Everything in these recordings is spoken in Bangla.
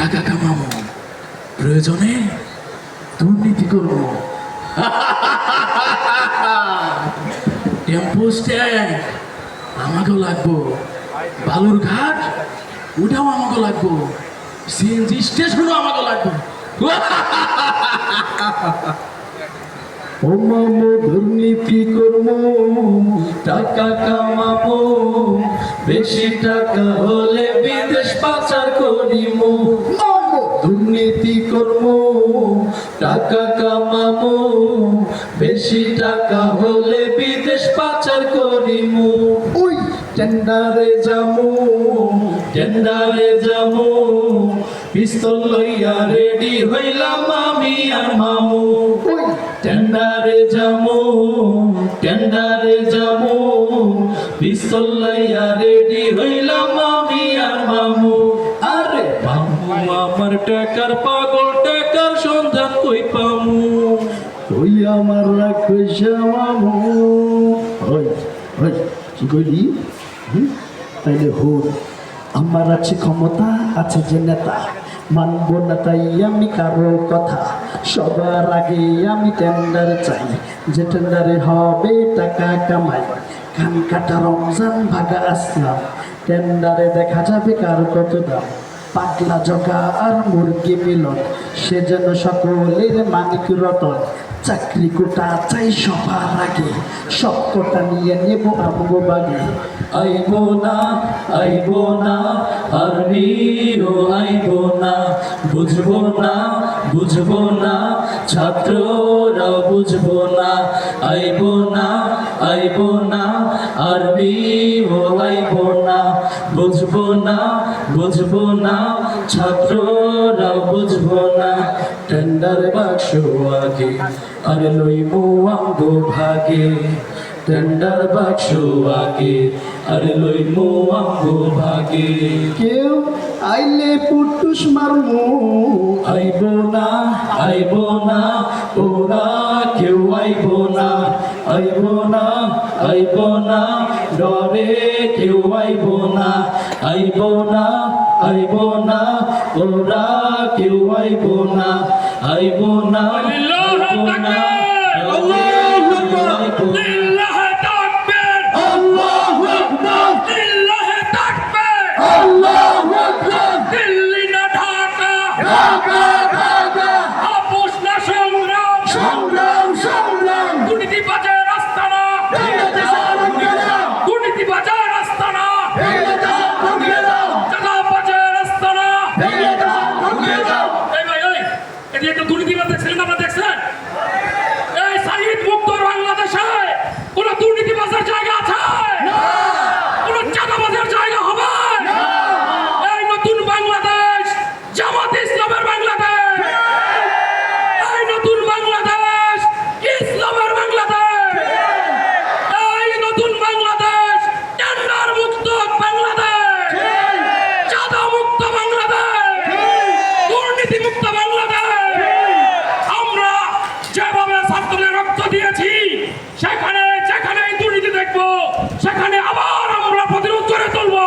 টাকা কামাবো, প্রয়োজনে দুর্নীতি করবো। টেম্পো স্ট্যান্ড আমাকেও লাগবো, বালুর ঘাট ওটাও আমাকে লাগবো, সিএনজি স্টেশনও আমাকে লাগবো। ও মামু দুর্নীতি করবো, টাকা কামাবো, বেশি টাকা হলে বিদেশ পাচার করিমু। মামু দুর্নীতি করবো, টাকা কামাবো, বেশি টাকা হলে বিদেশ পাচার করিমু। ওই টেন্ডারে যামু, টেন্ডারে যামু, পিস্তল লইয়া রেডি হইলাম আমি আর মামু। ওই টেন্ডারে যামু, টেন্ডারে যামু, পিস্তল লইয়া রেডি হইলাম আমি আর মামু। আরে মামু আমার টাকার পাগল, টাকার সন্ধান কই পামু? তুই আমার রাখিস মামু। ওই ওই কি কইলি? তাইলে হোক, আমার আছে ক্ষমতা, আছে যে নেতা, মানব না তাই আমি কারো কথা। সবার আগে আমি টেন্ডার চাই, যে টেন্ডারে হবে টাকা কামাই। কান কাটা রমজান ভাগা আসলাম, টেন্ডারে দেখা যাবে কার কত দাম। পাগলা জগা আর মুরগি মিলন, সে যেন সকলের মানিক রতন। চাকরি কোটা চাই সবার আগে, সব কোটা নিয়ে নেব আমগো বাগে। আইবো না, আইবো না, আরবিও আইবো না, বুঝবো না, বুঝবো না, ছাত্ররা বুঝবো না। আইবো না, আইবো না, আরবিও আইবো না, বুঝবো না, বুঝবো না, ছাত্ররা বুঝবো না। টেন্ডার বাক্স আগে আর লইবো আমগো ভাগে, টেন্ডার বাক্স আগে আর লইবো আমগো ভাগে। কেউ আইলে পুটুস মারমু, আইবো না, আইবো না, ওরা কেউ আইবো না। আইবো না, আইবো না, ডরে কেউ আইবো না। আইবো না, আইবো না, ওরা কেউ আইবো না। আইবো না, আইবো না, সেখানে আবার আমরা প্রতিরোধ করে তুলবো।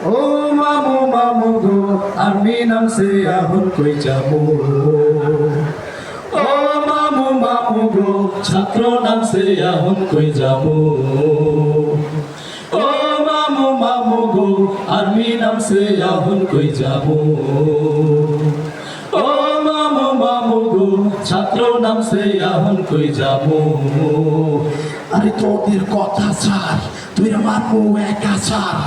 ও মামু মামু গো, আমি নামছে এখন কই যাবো। ও মামু মামু গো, ছাত্র নামছে এখন কই যাবো। ও মামু মামু গো, আর্মি নামছে এখন কই যাবো। ও মামু মামু গো, ছাত্র নামছে এখন কই যাবো। আরে তোদের কথা ছাড়, তুই আমার বউ একা ছাড়।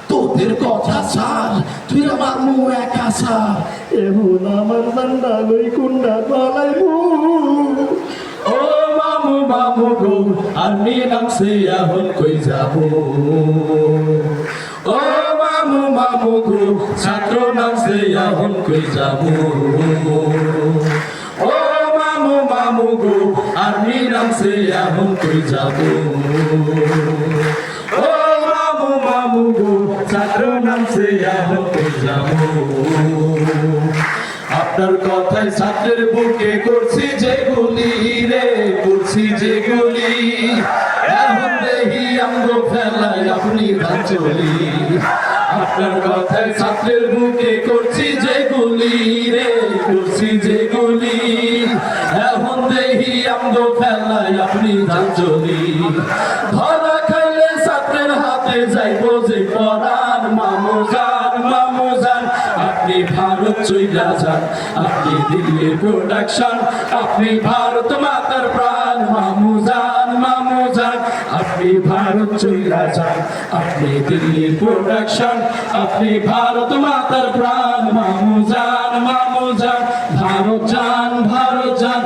তোদের কথা ছাড়, তুই আমার মু একা ছাড়। এখন আমার বান্দা লই কুন্ডা পালাইবো। ও আর্মি নামছে এখন কই যাব ও মামু মামু গো ছাত্র নামছে এখন কই যাব ও মামু মামু গো আর্মি নামছে এখন কই যাব ও মামু মামু গো ছাত্র নামছে এখন কই যাব আপনার কথায় ছাত্রের বুকে করছি যে গুলি রে করছি যে গুলি এখন দেখি আমগো ফেলায় আপনি চলি আপনার কথায় ছাত্রের বুকে করছি যে গুলি রে করছি যে গুলি এখন দেখি আমগো ফেলায় আপনি চলি ধরা খাইলে ছাত্রের হাতে যাইব যে পরাণ মামু যান আপনি ভারত চইলা যান আপনি দিল্লির প্রোডাকশন আপনি ভারত মাতার প্রাণ মামু যান আপনি ভারত চইলা যান আপনি দিল্লির প্রোডাকশন আপনি ভারত মাতার প্রাণ মামু যান ভারত যান